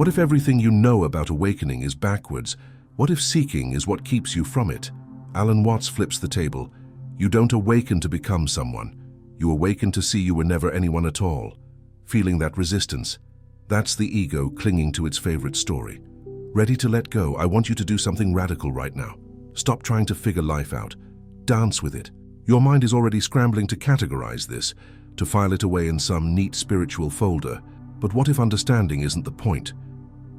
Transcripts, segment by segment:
What if everything you know about awakening is backwards? What if seeking is what keeps you from it? Alan Watts flips the table. You don't awaken to become someone. You awaken to see you were never anyone at all. Feeling that resistance, that's the ego clinging to its favorite story. Ready to let go, I want you to do something radical right now. Stop trying to figure life out. Dance with it. Your mind is already scrambling to categorize this, to file it away in some neat spiritual folder. But what if understanding isn't the point?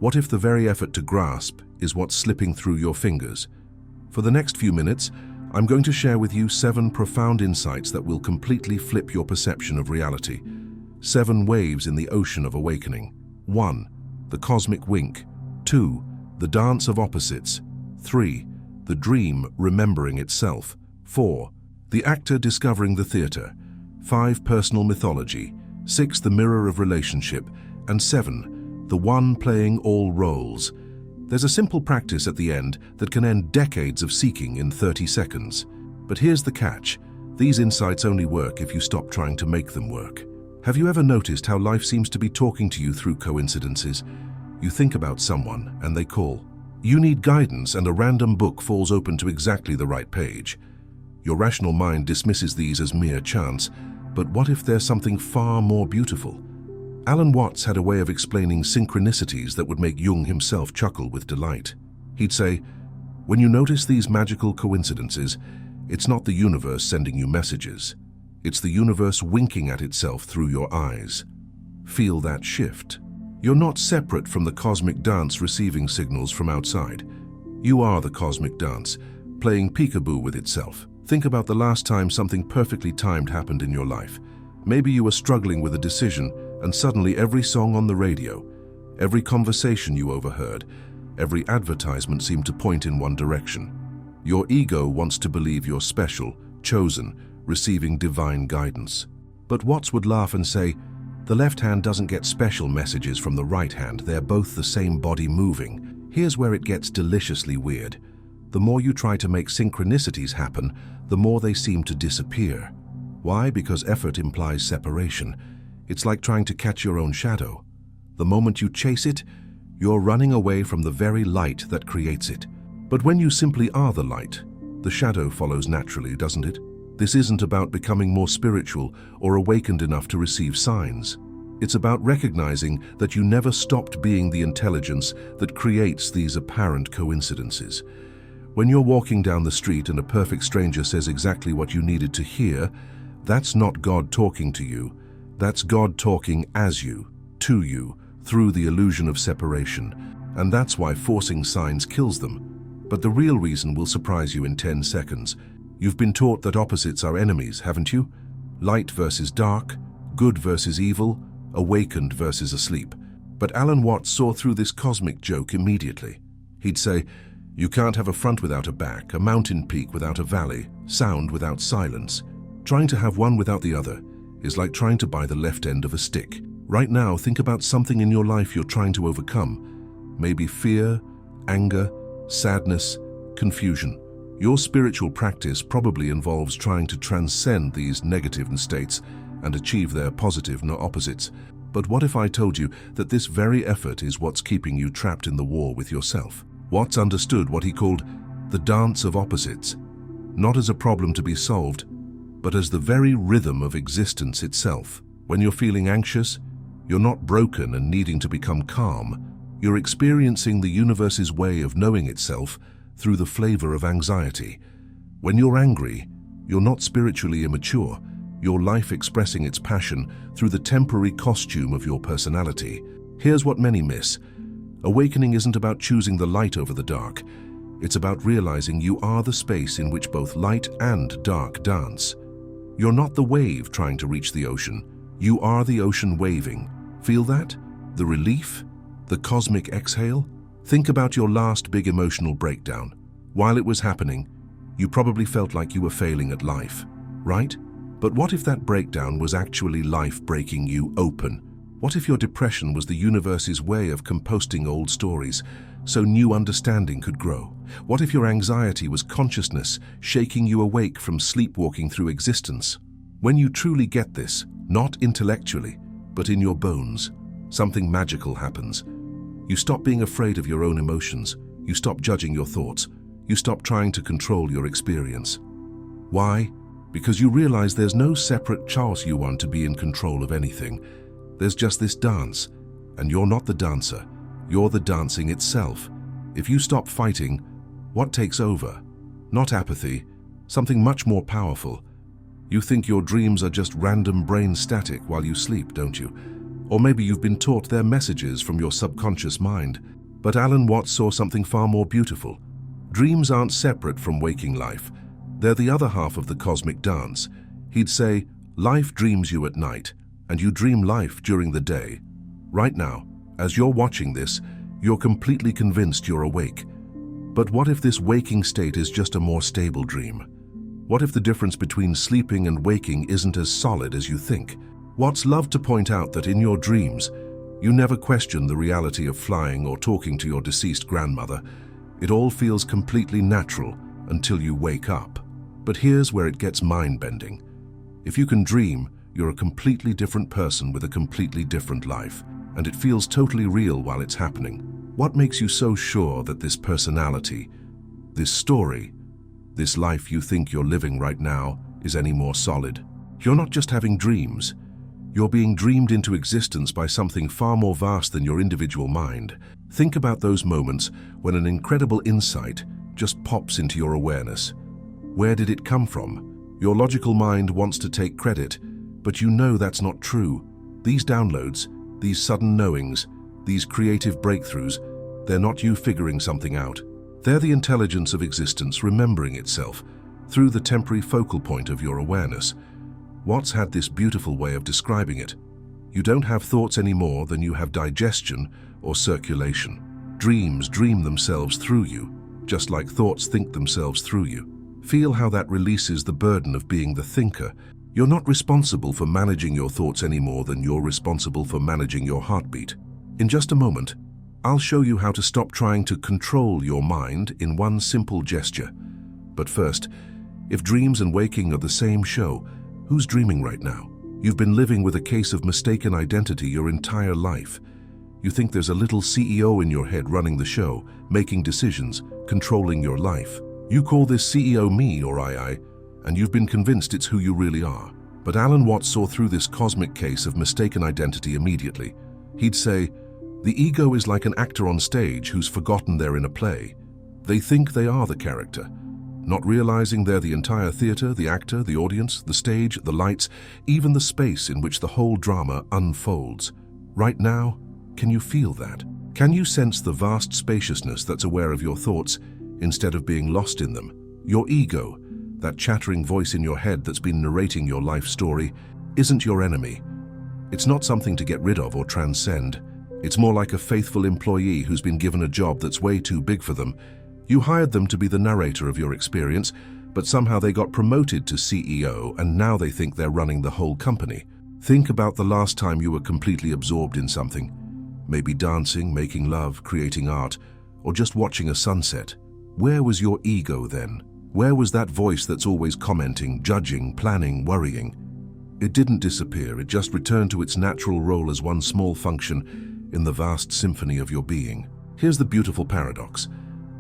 What if the very effort to grasp is what's slipping through your fingers? For the next few minutes, I'm going to share with you 7 profound insights that will completely flip your perception of reality. 7 waves in the ocean of awakening. 1. The cosmic wink. 2. The dance of opposites. 3. The dream remembering itself. 4. The actor discovering the theater. 5. Personal mythology. 6. The mirror of relationship. And 7. The one playing all roles. There's a simple practice at the end that can end decades of seeking in 30 seconds. But here's the catch. These insights only work if you stop trying to make them work. Have you ever noticed how life seems to be talking to you through coincidences? You think about someone and they call. You need guidance and a random book falls open to exactly the right page. Your rational mind dismisses these as mere chance, but what if there's something far more beautiful? Alan Watts had a way of explaining synchronicities that would make Jung himself chuckle with delight. He'd say, when you notice these magical coincidences, it's not the universe sending you messages. It's the universe winking at itself through your eyes. Feel that shift. You're not separate from the cosmic dance receiving signals from outside. You are the cosmic dance, playing peekaboo with itself. Think about the last time something perfectly timed happened in your life. Maybe you were struggling with a decision, and suddenly every song on the radio, every conversation you overheard, every advertisement seemed to point in one direction. Your ego wants to believe you're special, chosen, receiving divine guidance. But Watts would laugh and say, the left hand doesn't get special messages from the right hand, they're both the same body moving. Here's where it gets deliciously weird. The more you try to make synchronicities happen, the more they seem to disappear. Why? Because effort implies separation. It's like trying to catch your own shadow. The moment you chase it, you're running away from the very light that creates it. But when you simply are the light, the shadow follows naturally, doesn't it? This isn't about becoming more spiritual or awakened enough to receive signs. It's about recognizing that you never stopped being the intelligence that creates these apparent coincidences. When you're walking down the street and a perfect stranger says exactly what you needed to hear, that's not God talking to you. That's God talking as you, to you, through the illusion of separation. And that's why forcing signs kills them. But the real reason will surprise you in 10 seconds. You've been taught that opposites are enemies, haven't you? Light versus dark, good versus evil, awakened versus asleep. But Alan Watts saw through this cosmic joke immediately. He'd say, you can't have a front without a back, a mountain peak without a valley, sound without silence. Trying to have one without the other is like trying to buy the left end of a stick. Right now, think about something in your life you're trying to overcome. Maybe fear, anger, sadness, confusion. Your spiritual practice probably involves trying to transcend these negative states and achieve their positive opposites. But what if I told you that this very effort is what's keeping you trapped in the war with yourself? Watts understood what he called the dance of opposites, not as a problem to be solved, but as the very rhythm of existence itself. When you're feeling anxious, you're not broken and needing to become calm. You're experiencing the universe's way of knowing itself through the flavor of anxiety. When you're angry, you're not spiritually immature. Your life expressing its passion through the temporary costume of your personality. Here's what many miss. Awakening isn't about choosing the light over the dark. It's about realizing you are the space in which both light and dark dance. You're not the wave trying to reach the ocean. You are the ocean waving. Feel that? The relief? The cosmic exhale? Think about your last big emotional breakdown. While it was happening, you probably felt like you were failing at life, right? But what if that breakdown was actually life breaking you open? What if your depression was the universe's way of composting old stories so new understanding could grow? What if your anxiety was consciousness shaking you awake from sleepwalking through existence? When you truly get this, not intellectually, but in your bones, something magical happens. You stop being afraid of your own emotions. You stop judging your thoughts. You stop trying to control your experience. Why? Because you realize there's no separate Charles Yuan to be in control of anything. There's just this dance, and you're not the dancer. You're the dancing itself. If you stop fighting, what takes over? Not apathy, something much more powerful. You think your dreams are just random brain static while you sleep, don't you? Or maybe you've been taught they're messages from your subconscious mind. But Alan Watts saw something far more beautiful. Dreams aren't separate from waking life. They're the other half of the cosmic dance. He'd say, life dreams you at night, and you dream life during the day. Right now, as you're watching this, you're completely convinced you're awake. But what if this waking state is just a more stable dream? What if the difference between sleeping and waking isn't as solid as you think? Watts loved to point out that in your dreams, you never question the reality of flying or talking to your deceased grandmother. It all feels completely natural until you wake up. But here's where it gets mind-bending. If you can dream, you're a completely different person with a completely different life, and it feels totally real while it's happening. What makes you so sure that this personality, this story, this life you think you're living right now is any more solid? You're not just having dreams. You're being dreamed into existence by something far more vast than your individual mind. Think about those moments when an incredible insight just pops into your awareness. Where did it come from? Your logical mind wants to take credit, but you know that's not true. These downloads, these sudden knowings, these creative breakthroughs, they're not you figuring something out. They're the intelligence of existence remembering itself through the temporary focal point of your awareness. Watts had this beautiful way of describing it. You don't have thoughts any more than you have digestion or circulation. Dreams dream themselves through you, just like thoughts think themselves through you. Feel how that releases the burden of being the thinker. You're not responsible for managing your thoughts any more than you're responsible for managing your heartbeat. In just a moment, I'll show you how to stop trying to control your mind in one simple gesture. But first, if dreams and waking are the same show, who's dreaming right now? You've been living with a case of mistaken identity your entire life. You think there's a little CEO in your head running the show, making decisions, controlling your life. You call this CEO me or I, and you've been convinced it's who you really are. But Alan Watts saw through this cosmic case of mistaken identity immediately. He'd say, the ego is like an actor on stage who's forgotten they're in a play. They think they are the character, not realizing they're the entire theater, the actor, the audience, the stage, the lights, even the space in which the whole drama unfolds. Right now, can you feel that? Can you sense the vast spaciousness that's aware of your thoughts instead of being lost in them? Your ego, that chattering voice in your head that's been narrating your life story, isn't your enemy. It's not something to get rid of or transcend. It's more like a faithful employee who's been given a job that's way too big for them. You hired them to be the narrator of your experience, but somehow they got promoted to CEO and now they think they're running the whole company. Think about the last time you were completely absorbed in something. Maybe dancing, making love, creating art, or just watching a sunset. Where was your ego then? Where was that voice that's always commenting, judging, planning, worrying? It didn't disappear, it just returned to its natural role as one small function in the vast symphony of your being. Here's the beautiful paradox.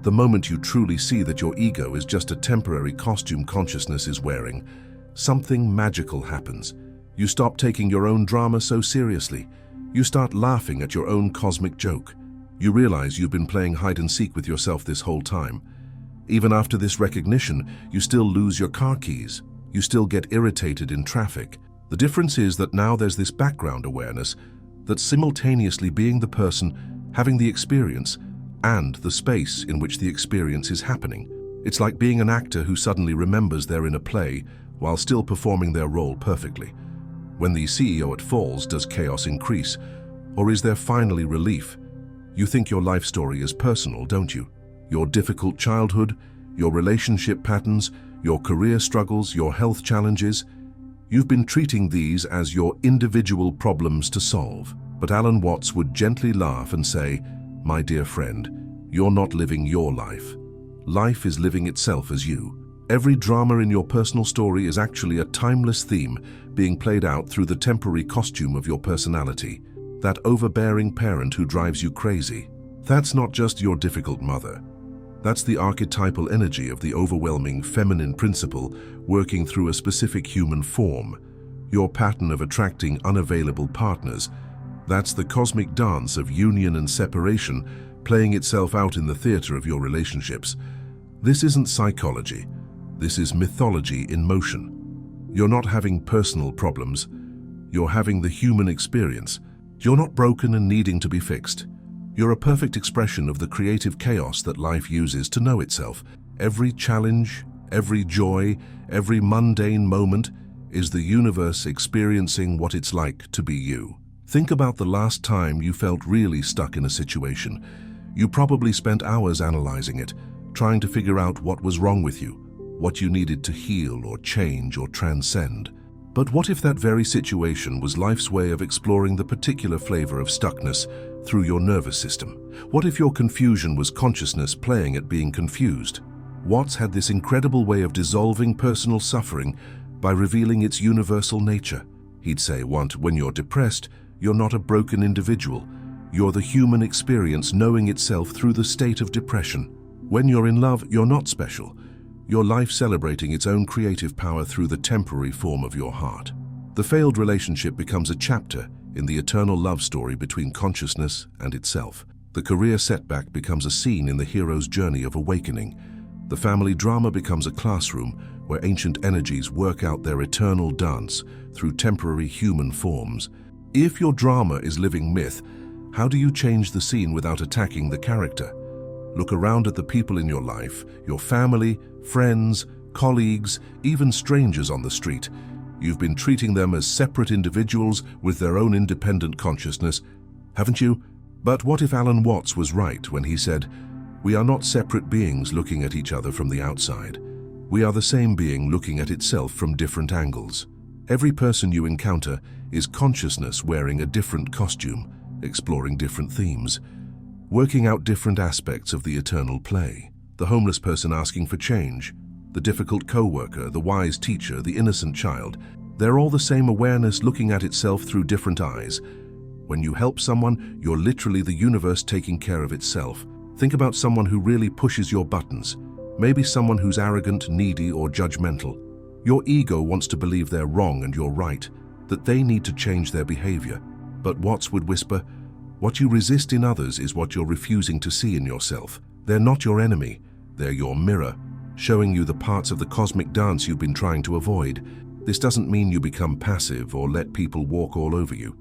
The moment you truly see that your ego is just a temporary costume consciousness is wearing, something magical happens. You stop taking your own drama so seriously. You start laughing at your own cosmic joke. You realize you've been playing hide and seek with yourself this whole time. Even after this recognition, you still lose your car keys. You still get irritated in traffic. The difference is that now there's this background awareness that's simultaneously being the person having the experience and the space in which the experience is happening. It's like being an actor who suddenly remembers they're in a play while still performing their role perfectly. When the CEO at falls, does chaos increase? Or is there finally relief? You think your life story is personal, don't you? Your difficult childhood, your relationship patterns, your career struggles, your health challenges. You've been treating these as your individual problems to solve. But Alan Watts would gently laugh and say, my dear friend, you're not living your life. Life is living itself as you. Every drama in your personal story is actually a timeless theme being played out through the temporary costume of your personality. That overbearing parent who drives you crazy. That's not just your difficult mother. That's the archetypal energy of the overwhelming feminine principle working through a specific human form. Your pattern of attracting unavailable partners. That's the cosmic dance of union and separation playing itself out in the theater of your relationships. This isn't psychology. This is mythology in motion. You're not having personal problems. You're having the human experience. You're not broken and needing to be fixed. You're a perfect expression of the creative chaos that life uses to know itself. Every challenge, every joy, every mundane moment is the universe experiencing what it's like to be you. Think about the last time you felt really stuck in a situation. You probably spent hours analyzing it, trying to figure out what was wrong with you, what you needed to heal or change or transcend. But what if that very situation was life's way of exploring the particular flavor of stuckness through your nervous system? What if your confusion was consciousness playing at being confused? Watts had this incredible way of dissolving personal suffering by revealing its universal nature. He'd say, when you're depressed, you're not a broken individual. You're the human experience knowing itself through the state of depression. When you're in love, you're not special. Your life celebrating its own creative power through the temporary form of your heart. The failed relationship becomes a chapter in the eternal love story between consciousness and itself. The career setback becomes a scene in the hero's journey of awakening. The family drama becomes a classroom where ancient energies work out their eternal dance through temporary human forms. If your drama is living myth, how do you change the scene without attacking the character? Look around at the people in your life, your family, friends, colleagues, even strangers on the street. You've been treating them as separate individuals with their own independent consciousness, haven't you? But what if Alan Watts was right when he said, "We are not separate beings looking at each other from the outside. We are the same being looking at itself from different angles." Every person you encounter is consciousness wearing a different costume, exploring different themes, working out different aspects of the eternal play. The homeless person asking for change, the difficult co-worker, the wise teacher, the innocent child. They're all the same awareness looking at itself through different eyes. When you help someone, you're literally the universe taking care of itself. Think about someone who really pushes your buttons. Maybe someone who's arrogant, needy, or judgmental. Your ego wants to believe they're wrong and you're right, that they need to change their behavior. But Watts would whisper, what you resist in others is what you're refusing to see in yourself. They're not your enemy, they're your mirror, showing you the parts of the cosmic dance you've been trying to avoid. This doesn't mean you become passive or let people walk all over you.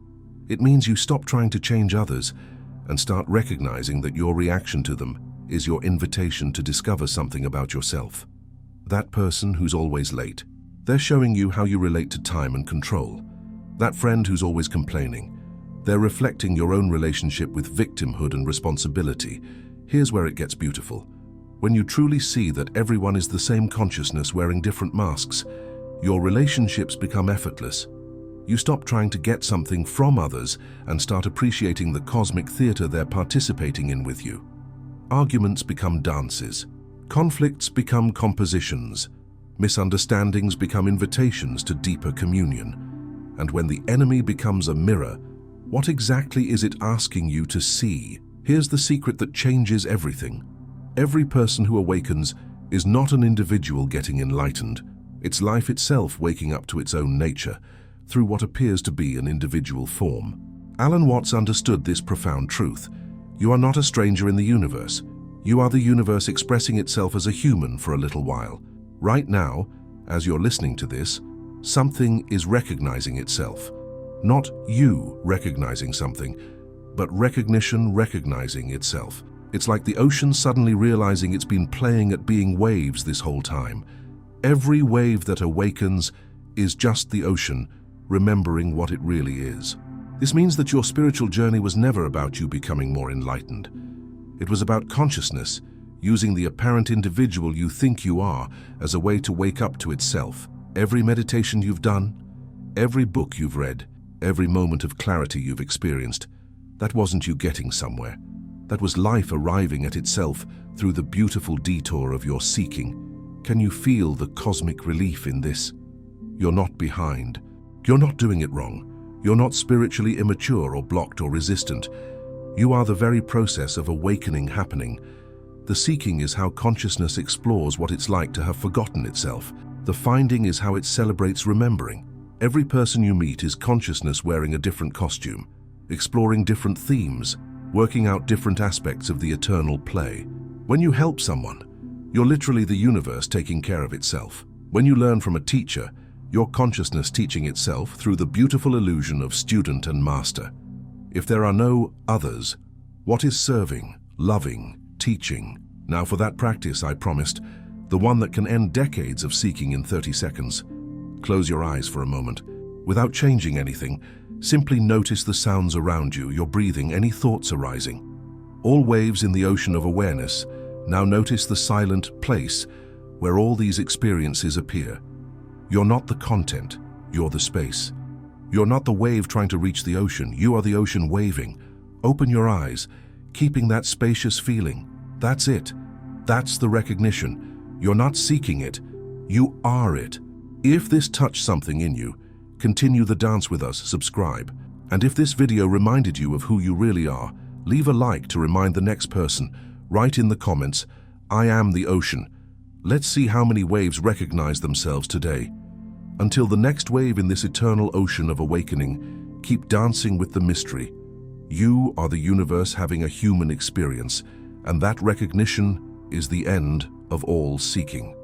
It means you stop trying to change others and start recognizing that your reaction to them is your invitation to discover something about yourself. That person who's always late, they're showing you how you relate to time and control. That friend who's always complaining, they're reflecting your own relationship with victimhood and responsibility. Here's where it gets beautiful. When you truly see that everyone is the same consciousness wearing different masks, your relationships become effortless. You stop trying to get something from others and start appreciating the cosmic theater they're participating in with you. Arguments become dances. Conflicts become compositions. Misunderstandings become invitations to deeper communion. And when the enemy becomes a mirror, what exactly is it asking you to see? Here's the secret that changes everything. Every person who awakens is not an individual getting enlightened. It's life itself waking up to its own nature through what appears to be an individual form. Alan Watts understood this profound truth. You are not a stranger in the universe. You are the universe expressing itself as a human for a little while. Right now, as you're listening to this, something is recognizing itself. Not you recognizing something, but recognition recognizing itself. It's like the ocean suddenly realizing it's been playing at being waves this whole time. Every wave that awakens is just the ocean remembering what it really is. This means that your spiritual journey was never about you becoming more enlightened. It was about consciousness, using the apparent individual you think you are as a way to wake up to itself. Every meditation you've done, every book you've read, every moment of clarity you've experienced, that wasn't you getting somewhere. That was life arriving at itself through the beautiful detour of your seeking. Can you feel the cosmic relief in this? You're not behind. You're not doing it wrong. You're not spiritually immature or blocked or resistant. You are the very process of awakening happening. The seeking is how consciousness explores what it's like to have forgotten itself. The finding is how it celebrates remembering. Every person you meet is consciousness wearing a different costume, exploring different themes, working out different aspects of the eternal play. When you help someone, you're literally the universe taking care of itself. When you learn from a teacher, your consciousness teaching itself through the beautiful illusion of student and master. If there are no others, what is serving, loving, teaching? Now for that practice I promised, the one that can end decades of seeking in 30 seconds. Close your eyes for a moment. Without changing anything, simply notice the sounds around you, your breathing, any thoughts arising. All waves in the ocean of awareness. Now notice the silent place where all these experiences appear. You're not the content, you're the space. You're not the wave trying to reach the ocean, you are the ocean waving. Open your eyes, keeping that spacious feeling. That's it. That's the recognition. You're not seeking it, you are it. If this touched something in you, continue the dance with us, subscribe. And if this video reminded you of who you really are, leave a like to remind the next person. Write in the comments, I am the ocean. Let's see how many waves recognize themselves today. Until the next wave in this eternal ocean of awakening, keep dancing with the mystery. You are the universe having a human experience, and that recognition is the end of all seeking.